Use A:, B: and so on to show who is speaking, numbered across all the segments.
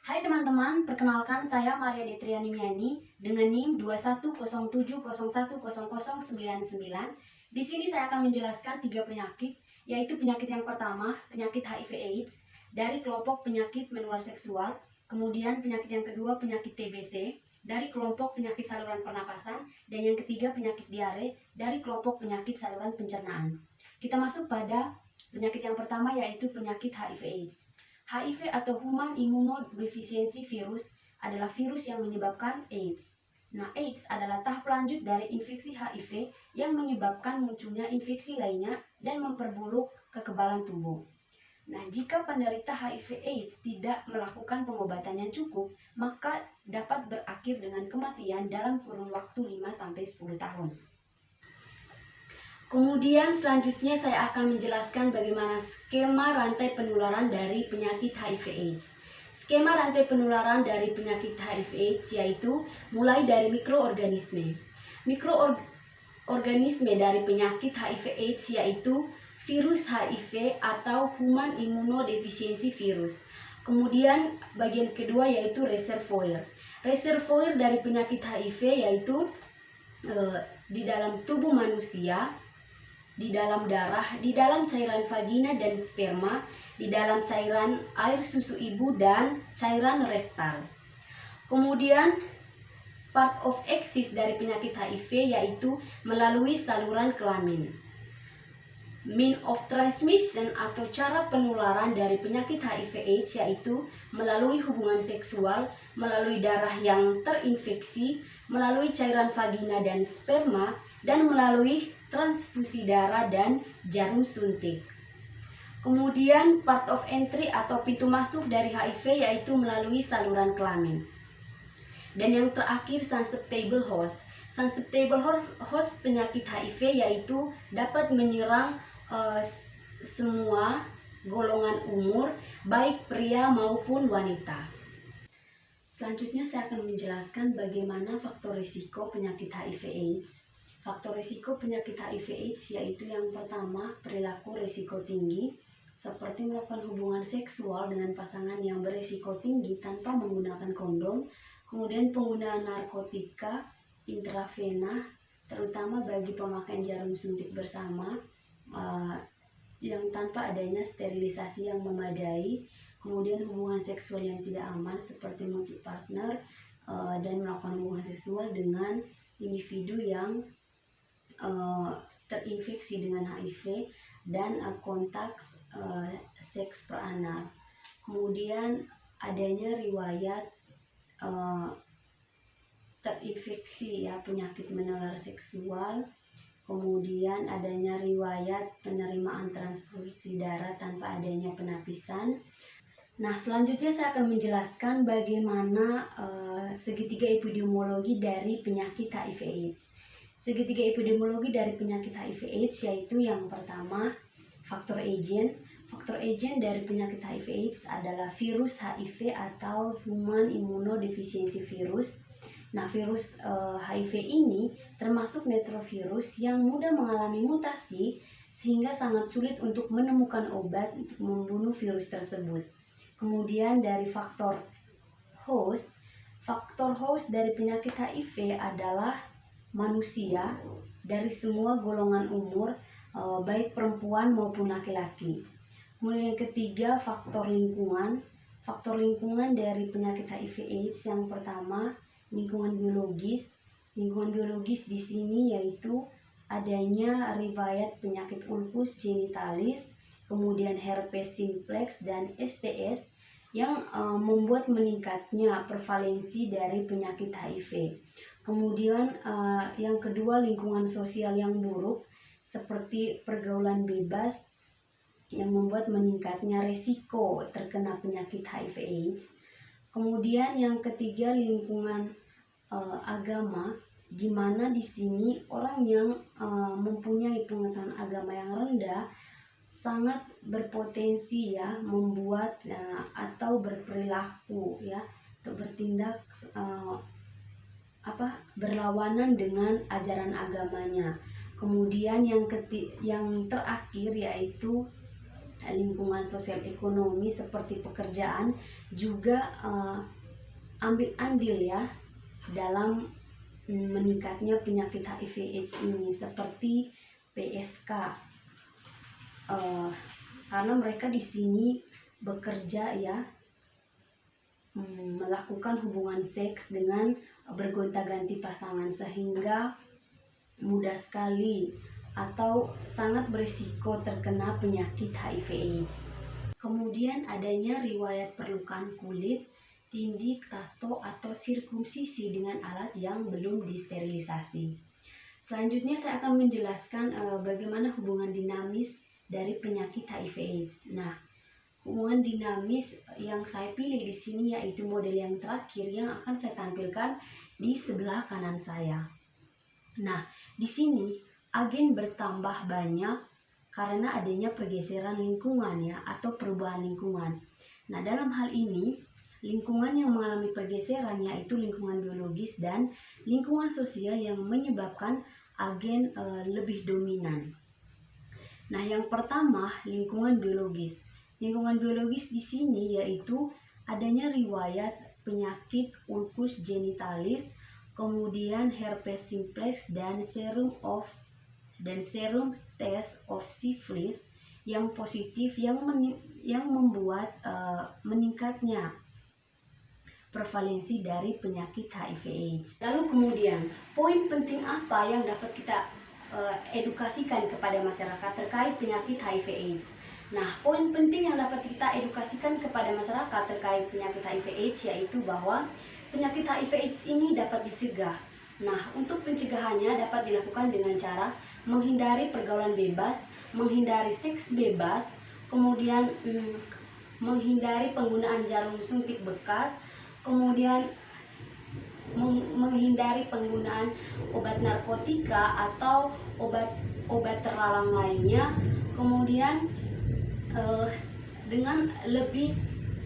A: Hai teman-teman, perkenalkan saya Maria Detriani Miani dengan NIM 21070101099. Di sini saya akan menjelaskan 3 penyakit, yaitu penyakit yang pertama, penyakit HIV/AIDS dari kelompok penyakit menular seksual, kemudian penyakit yang kedua, penyakit TBC dari kelompok penyakit saluran pernapasan, dan yang ketiga, penyakit diare dari kelompok penyakit saluran pencernaan. Kita masuk pada penyakit yang pertama, yaitu penyakit HIV/AIDS. HIV atau Human Immunodeficiency Virus adalah virus yang menyebabkan AIDS. Nah, AIDS adalah tahap lanjut dari infeksi HIV yang menyebabkan munculnya infeksi lainnya dan memperburuk kekebalan tubuh. Nah, jika penderita HIV/AIDS tidak melakukan pengobatan yang cukup, maka dapat berakhir dengan kematian dalam kurun waktu 5-10 tahun. Kemudian selanjutnya saya akan menjelaskan bagaimana skema rantai penularan dari penyakit HIV/AIDS. Skema rantai penularan dari penyakit HIV/AIDS yaitu mulai dari mikroorganisme. Mikroorganisme dari penyakit HIV/AIDS yaitu virus HIV atau Human Immunodeficiency Virus. Kemudian bagian kedua yaitu reservoir. Reservoir dari penyakit HIV yaitu di dalam tubuh manusia, di dalam darah, di dalam cairan vagina dan sperma, di dalam cairan air susu ibu dan cairan rektal. Kemudian part of exist dari penyakit HIV yaitu melalui saluran kelamin. Mean of transmission atau cara penularan dari penyakit HIV/AIDS yaitu melalui hubungan seksual, melalui darah yang terinfeksi, melalui cairan vagina dan sperma, dan melalui transfusi darah dan jarum suntik. Kemudian part of entry atau pintu masuk dari HIV yaitu melalui saluran kelamin. Dan yang terakhir susceptible host. Susceptible host penyakit HIV yaitu dapat menyerang semua golongan umur, baik pria maupun wanita. Selanjutnya saya akan menjelaskan bagaimana faktor risiko penyakit HIV/AIDS. Faktor risiko penyakit HIV/AIDS yaitu yang pertama, perilaku risiko tinggi, seperti melakukan hubungan seksual dengan pasangan yang berisiko tinggi tanpa menggunakan kondom, kemudian penggunaan narkotika intravena, terutama bagi pemakaian jarum suntik bersama, yang tanpa adanya sterilisasi yang memadai, kemudian hubungan seksual yang tidak aman seperti multi partner, dan melakukan hubungan seksual dengan individu yang terinfeksi dengan HIV, dan kontak seks peranal. Kemudian adanya riwayat terinfeksi penyakit menular seksual, kemudian adanya riwayat penerimaan transfusi darah tanpa adanya penapisan. Nah, selanjutnya saya akan menjelaskan bagaimana segitiga epidemiologi dari penyakit HIV/AIDS. Segitiga epidemiologi dari penyakit HIV/AIDS yaitu yang pertama, faktor agent. Faktor agent dari penyakit HIV/AIDS adalah virus HIV atau Human Immunodeficiency Virus. Nah, virus HIV ini termasuk retrovirus yang mudah mengalami mutasi sehingga sangat sulit untuk menemukan obat untuk membunuh virus tersebut. Kemudian dari faktor host dari penyakit HIV adalah manusia dari semua golongan umur, baik perempuan maupun laki-laki. Kemudian yang ketiga, faktor lingkungan. Faktor lingkungan dari penyakit HIV/AIDS yang pertama, lingkungan biologis. Lingkungan biologis di sini yaitu adanya riwayat penyakit ulcus genitalis, kemudian herpes simplex dan STS yang membuat meningkatnya prevalensi dari penyakit HIV. Kemudian yang kedua, lingkungan sosial yang buruk seperti pergaulan bebas yang membuat meningkatnya risiko terkena penyakit HIV/AIDS. Kemudian yang ketiga, lingkungan agama, di mana di sini orang yang mempunyai pengetahuan agama yang rendah sangat berpotensi membuat atau berperilaku atau bertindak berlawanan dengan ajaran agamanya. Kemudian yang terakhir yaitu lingkungan sosial ekonomi seperti pekerjaan juga ambil andil ya dalam meningkatnya penyakit HIV/AIDS ini, seperti PSK. Karena mereka di sini bekerja ya, melakukan hubungan seks dengan bergonta-ganti pasangan, sehingga mudah sekali atau sangat berisiko terkena penyakit HIV/AIDS. Kemudian adanya riwayat perlukan kulit, tindik, tato, atau sirkumsisi dengan alat yang belum disterilisasi. Selanjutnya saya akan menjelaskan bagaimana hubungan dinamis dari penyakit HIV/AIDS. Nah, hubungan dinamis yang saya pilih di sini yaitu model yang terakhir yang akan saya tampilkan di sebelah kanan saya. Nah, di sini agen bertambah banyak karena adanya pergeseran lingkungan ya, atau perubahan lingkungan. Nah, dalam hal ini lingkungan yang mengalami pergeseran yaitu lingkungan biologis dan lingkungan sosial yang menyebabkan agen lebih dominan. Nah, yang pertama lingkungan biologis. Lingkungan biologis di sini yaitu adanya riwayat penyakit ulcus genitalis, kemudian herpes simplex dan serum test of syphilis yang positif yang membuat meningkatnya prevalensi dari penyakit HIV/AIDS. Lalu kemudian poin penting apa yang dapat kita edukasikan kepada masyarakat terkait penyakit HIV/AIDS? Nah, poin penting yang dapat kita edukasikan kepada masyarakat terkait penyakit HIV/AIDS yaitu bahwa penyakit HIV/AIDS ini dapat dicegah. Nah, untuk pencegahannya dapat dilakukan dengan cara menghindari pergaulan bebas, menghindari seks bebas, kemudian menghindari penggunaan jarum suntik bekas, kemudian menghindari penggunaan obat narkotika atau obat terlarang lainnya, kemudian dengan lebih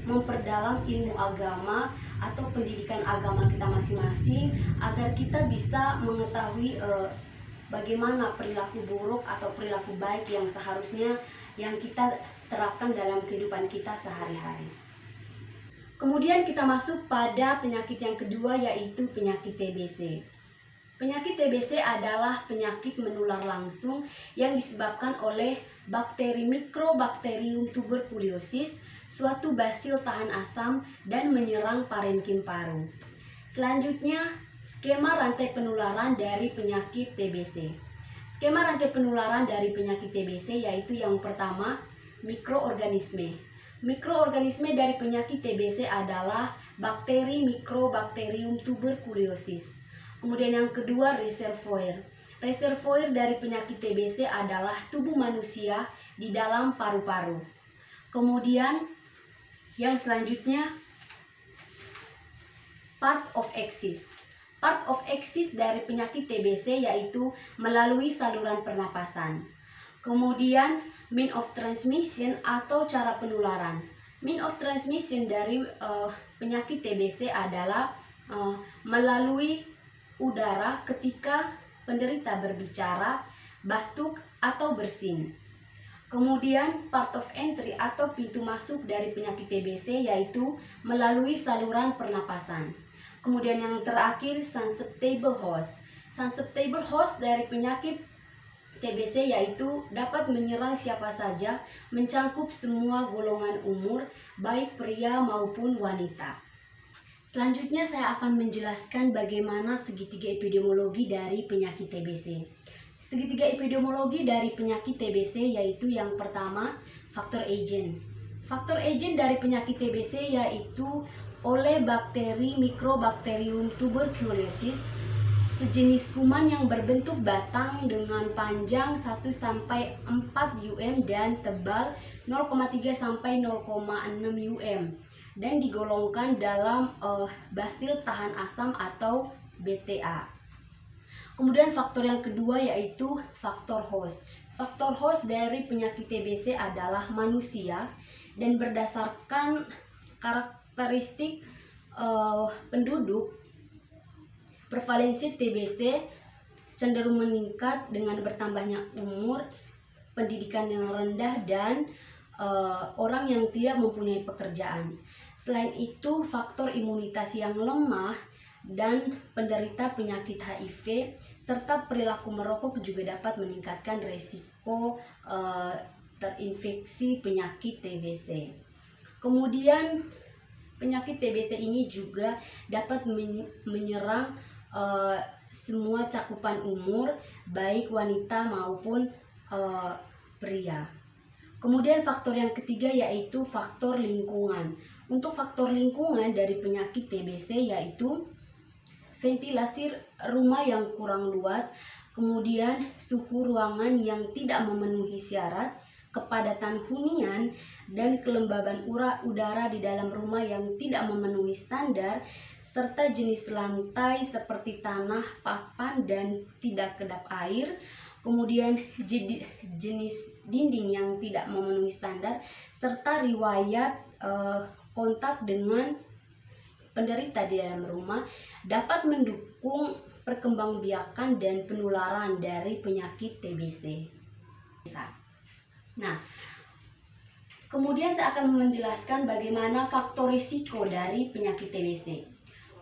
A: memperdalam ilmu agama atau pendidikan agama kita masing-masing agar kita bisa mengetahui bagaimana perilaku buruk atau perilaku baik yang seharusnya yang kita terapkan dalam kehidupan kita sehari-hari. Kemudian kita masuk pada penyakit yang kedua yaitu penyakit TBC. Penyakit TBC adalah penyakit menular langsung yang disebabkan oleh bakteri Mycobacterium tuberculosis, suatu basil tahan asam dan menyerang parenkim paru. Selanjutnya, skema rantai penularan dari penyakit TBC. Skema rantai penularan dari penyakit TBC yaitu yang pertama, mikroorganisme. Mikroorganisme dari penyakit TBC adalah bakteri Mycobacterium tuberculosis. Kemudian yang kedua, reservoir. Reservoir dari penyakit TBC adalah tubuh manusia di dalam paru-paru. Kemudian yang selanjutnya, part of access. Part of access dari penyakit TBC yaitu melalui saluran pernapasan. Kemudian mean of transmission atau cara penularan. Mean of transmission dari penyakit TBC adalah melalui udara ketika penderita berbicara, batuk, atau bersin. Kemudian part of entry atau pintu masuk dari penyakit TBC yaitu melalui saluran pernapasan. Kemudian yang terakhir, susceptible host. Susceptible host dari penyakit TBC yaitu dapat menyerang siapa saja, mencakup semua golongan umur, baik pria maupun wanita. Selanjutnya saya akan menjelaskan bagaimana segitiga epidemiologi dari penyakit TBC. Segitiga epidemiologi dari penyakit TBC yaitu yang pertama, faktor agent. Faktor agent dari penyakit TBC yaitu oleh bakteri Mycobacterium tuberculosis, sejenis kuman yang berbentuk batang dengan panjang 1-4 um dan tebal 0,3 sampai 0,6 um. Dan digolongkan dalam basil tahan asam atau BTA. Kemudian faktor yang kedua yaitu faktor host. Faktor host dari penyakit TBC adalah manusia dan berdasarkan karakteristik penduduk, prevalensi TBC cenderung meningkat dengan bertambahnya umur, pendidikan yang rendah, dan orang yang tidak mempunyai pekerjaan. Selain itu, faktor imunitas yang lemah dan penderita penyakit HIV serta perilaku merokok juga dapat meningkatkan resiko terinfeksi penyakit TBC. Kemudian penyakit TBC ini juga dapat menyerang semua cakupan umur, baik wanita maupun pria. Kemudian faktor yang ketiga yaitu faktor lingkungan. Untuk faktor lingkungan dari penyakit TBC yaitu ventilasi rumah yang kurang luas, kemudian suhu ruangan yang tidak memenuhi syarat, kepadatan hunian, dan kelembaban udara di dalam rumah yang tidak memenuhi standar, serta jenis lantai seperti tanah, papan, dan tidak kedap air, kemudian jenis dinding yang tidak memenuhi standar, serta riwayat kontak dengan penderita di dalam rumah dapat mendukung perkembangbiakan dan penularan dari penyakit TBC. Nah, kemudian saya akan menjelaskan bagaimana faktor risiko dari penyakit TBC.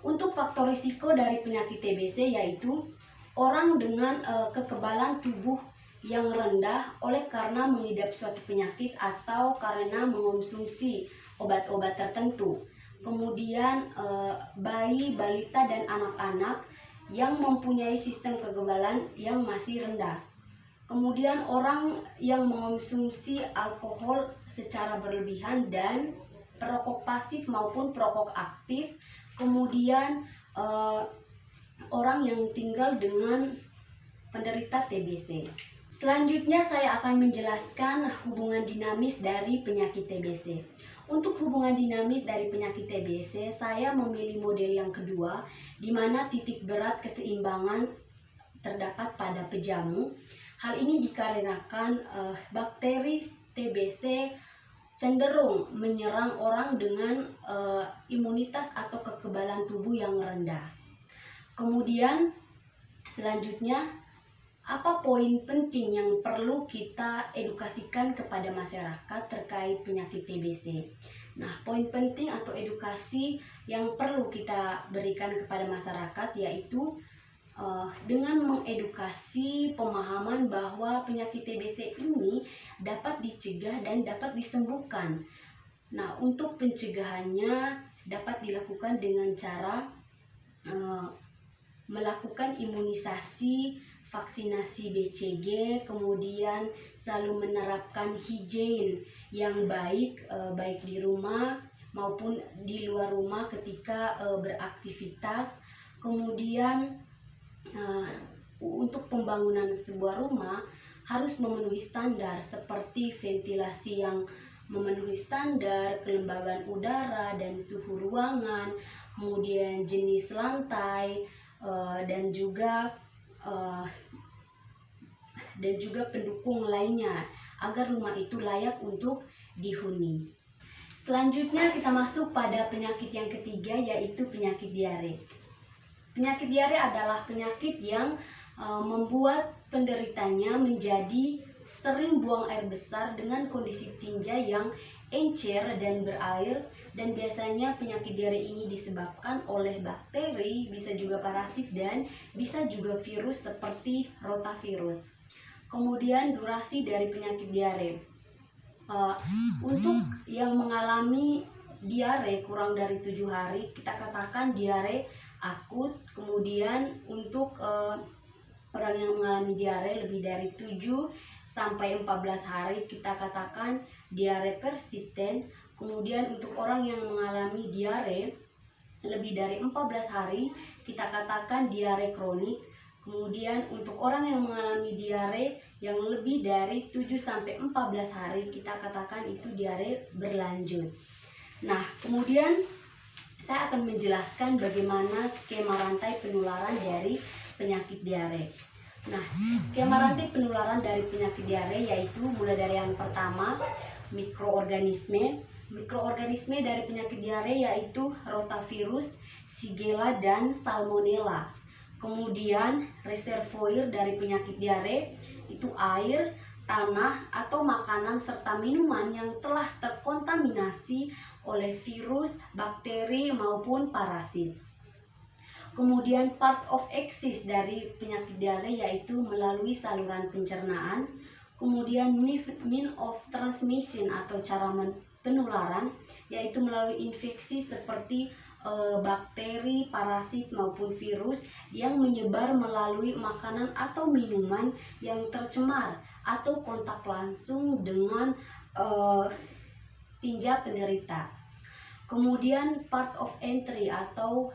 A: Untuk faktor risiko dari penyakit TBC yaitu orang dengan kekebalan tubuh yang rendah oleh karena mengidap suatu penyakit atau karena mengonsumsi obat-obat tertentu. Kemudian bayi, balita, dan anak-anak yang mempunyai sistem kekebalan yang masih rendah. Kemudian orang yang mengonsumsi alkohol secara berlebihan dan perokok pasif maupun perokok aktif. Kemudian orang yang tinggal dengan penderita TBC. Selanjutnya saya akan menjelaskan hubungan dinamis dari penyakit TBC. Untuk hubungan dinamis dari penyakit TBC, saya memilih model yang kedua, di mana titik berat keseimbangan terdapat pada pejamu. Hal ini dikarenakan bakteri TBC cenderung menyerang orang dengan imunitas atau kekebalan tubuh yang rendah. Kemudian selanjutnya, apa poin penting yang perlu kita edukasikan kepada masyarakat terkait penyakit TBC? Nah, poin penting atau edukasi yang perlu kita berikan kepada masyarakat yaitu dengan mengedukasi pemahaman bahwa penyakit TBC ini dapat dicegah dan dapat disembuhkan. Nah, untuk pencegahannya dapat dilakukan dengan cara melakukan imunisasi, vaksinasi BCG, kemudian selalu menerapkan higien yang baik, baik di rumah maupun di luar rumah ketika beraktivitas. Kemudian untuk pembangunan sebuah rumah harus memenuhi standar seperti ventilasi yang memenuhi standar, kelembaban udara dan suhu ruangan, kemudian jenis lantai, dan juga pendukung lainnya agar rumah itu layak untuk dihuni. Selanjutnya kita masuk pada penyakit yang ketiga yaitu penyakit diare. Penyakit diare adalah penyakit yang membuat penderitanya menjadi sering buang air besar dengan kondisi tinja yang encer dan berair, dan biasanya penyakit diare ini disebabkan oleh bakteri, bisa juga parasit, dan bisa juga virus seperti rotavirus. Kemudian durasi dari penyakit diare. Untuk yang mengalami diare kurang dari 7 hari, kita katakan diare akut. Kemudian untuk orang yang mengalami diare lebih dari 7 sampai 14 hari, kita katakan diare persisten. Kemudian untuk orang yang mengalami diare lebih dari 14 hari, kita katakan diare kronik. Kemudian untuk orang yang mengalami diare yang lebih dari 7 sampai 14 hari, kita katakan itu diare berlanjut. Nah, kemudian saya akan menjelaskan bagaimana skema rantai penularan dari penyakit diare. Nah, skema rantai penularan dari penyakit diare yaitu mulai dari yang pertama, mikroorganisme. Mikroorganisme dari penyakit diare yaitu rotavirus, shigella, dan salmonella. Kemudian reservoir dari penyakit diare itu air, tanah atau makanan serta minuman yang telah terkontaminasi oleh virus, bakteri maupun parasit. Kemudian part of access dari penyakit diare yaitu melalui saluran pencernaan. Kemudian mean of transmission atau cara penularan yaitu melalui infeksi seperti bakteri, parasit maupun virus yang menyebar melalui makanan atau minuman yang tercemar atau kontak langsung dengan tinja penderita. Kemudian part of entry atau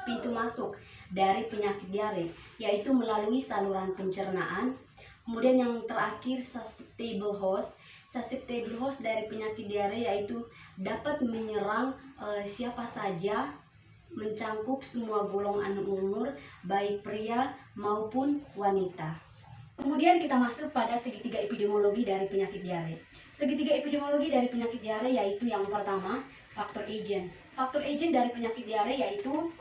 A: pintu masuk dari penyakit diare yaitu melalui saluran pencernaan. Kemudian yang terakhir susceptible host. Susceptible host dari penyakit diare yaitu dapat menyerang siapa saja, mencangkup semua golongan umur, baik pria maupun wanita. Kemudian kita masuk pada segitiga epidemiologi dari penyakit diare. Segitiga epidemiologi dari penyakit diare yaitu yang pertama, faktor agent. Faktor agent dari penyakit diare yaitu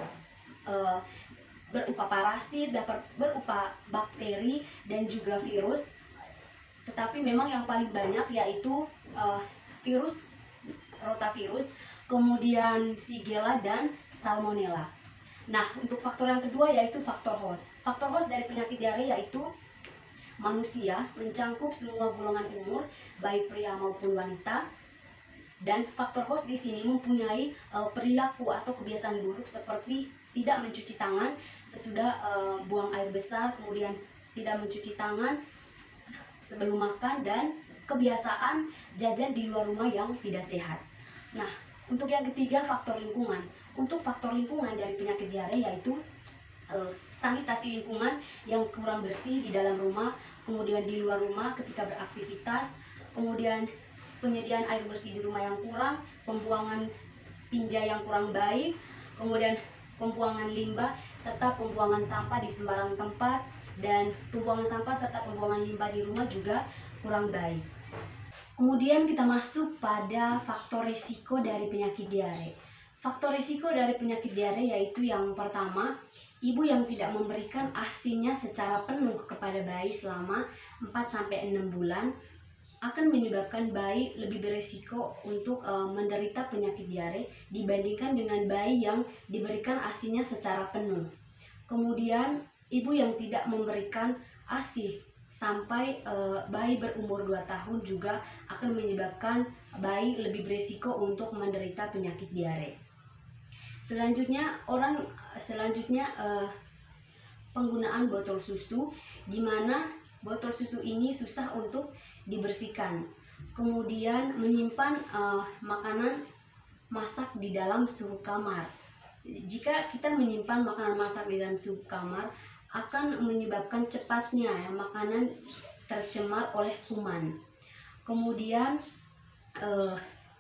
A: berupa parasit, dapat berupa bakteri dan juga virus. Tetapi memang yang paling banyak yaitu virus rotavirus, kemudian Shigella dan Salmonella. Nah, untuk faktor yang kedua yaitu faktor host. Faktor host dari penyakit diare yaitu manusia, mencangkup semua golongan umur, baik pria maupun wanita. Dan faktor host di sini mempunyai perilaku atau kebiasaan buruk seperti tidak mencuci tangan sesudah buang air besar, kemudian tidak mencuci tangan sebelum makan, dan kebiasaan jajan di luar rumah yang tidak sehat. Nah, untuk yang ketiga faktor lingkungan. Untuk faktor lingkungan dari penyakit diare yaitu sanitasi lingkungan yang kurang bersih di dalam rumah, kemudian di luar rumah ketika beraktivitas, kemudian penyediaan air bersih di rumah yang kurang, pembuangan tinja yang kurang baik, kemudian pembuangan limbah serta pembuangan sampah di sembarang tempat, dan pembuangan sampah serta pembuangan limbah di rumah juga kurang baik. Kemudian kita masuk pada faktor risiko dari penyakit diare. Faktor risiko dari penyakit diare yaitu yang pertama, ibu yang tidak memberikan ASINya secara penuh kepada bayi selama 4-6 bulan akan menyebabkan bayi lebih beresiko untuk menderita penyakit diare dibandingkan dengan bayi yang diberikan ASINya secara penuh. Kemudian ibu yang tidak memberikan ASI sampai bayi berumur 2 tahun juga akan menyebabkan bayi lebih beresiko untuk menderita penyakit diare. Selanjutnya penggunaan botol susu, di mana botol susu ini susah untuk dibersihkan. Kemudian menyimpan makanan masak di dalam suhu kamar. Jika kita menyimpan makanan masak di dalam suhu kamar, akan menyebabkan cepatnya makanan tercemar oleh kuman. Kemudian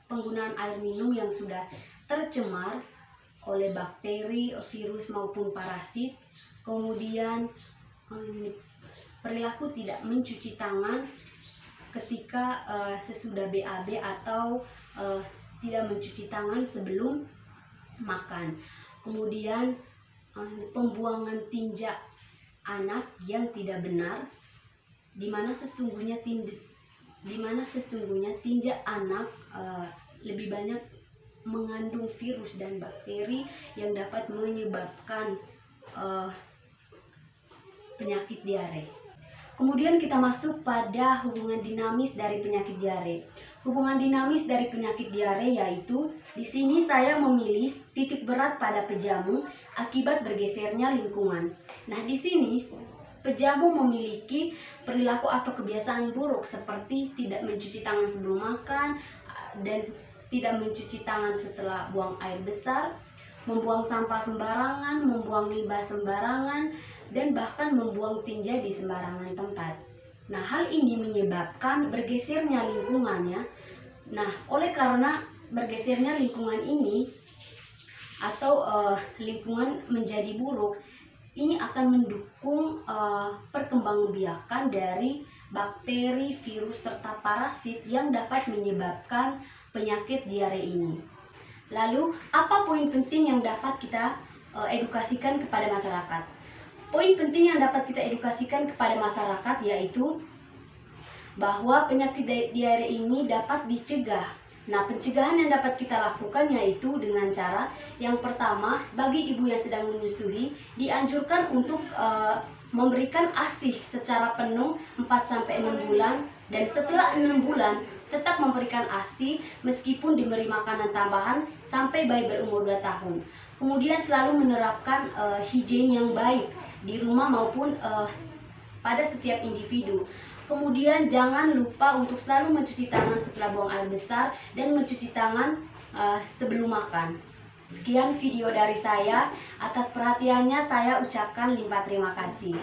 A: penggunaan air minum yang sudah tercemar oleh bakteri, virus maupun parasit. Kemudian perilaku tidak mencuci tangan ketika sesudah BAB atau tidak mencuci tangan sebelum makan. Kemudian pembuangan tinja anak yang tidak benar, di mana sesungguhnya tinja anak lebih banyak mengandung virus dan bakteri yang dapat menyebabkan penyakit diare. Kemudian kita masuk pada hubungan dinamis dari penyakit diare. Hubungan dinamis dari penyakit diare yaitu di sini saya memilih titik berat pada pejamu akibat bergesernya lingkungan. Nah, di sini pejamu memiliki perilaku atau kebiasaan buruk seperti tidak mencuci tangan sebelum makan dan tidak mencuci tangan setelah buang air besar, membuang sampah sembarangan, membuang limbah sembarangan, dan bahkan membuang tinja di sembarangan tempat. Nah, hal ini menyebabkan bergesernya lingkungannya. Nah, oleh karena bergesernya lingkungan ini atau lingkungan menjadi buruk, ini akan mendukung perkembangbiakan dari bakteri, virus, serta parasit yang dapat menyebabkan penyakit diare ini. Lalu, apa poin penting yang dapat kita edukasikan kepada masyarakat? Poin penting yang dapat kita edukasikan kepada masyarakat yaitu bahwa penyakit diare ini dapat dicegah. Nah, pencegahan yang dapat kita lakukan yaitu dengan cara yang pertama, bagi ibu yang sedang menyusui dianjurkan untuk memberikan ASI secara penuh 4-6 bulan, dan setelah 6 bulan tetap memberikan ASI meskipun diberi makanan tambahan sampai bayi berumur 2 tahun. Kemudian selalu menerapkan higien yang baik di rumah maupun pada setiap individu. Kemudian jangan lupa untuk selalu mencuci tangan setelah buang air besar dan mencuci tangan sebelum makan. Sekian video dari saya. Atas perhatiannya saya ucapkan limpah terima kasih.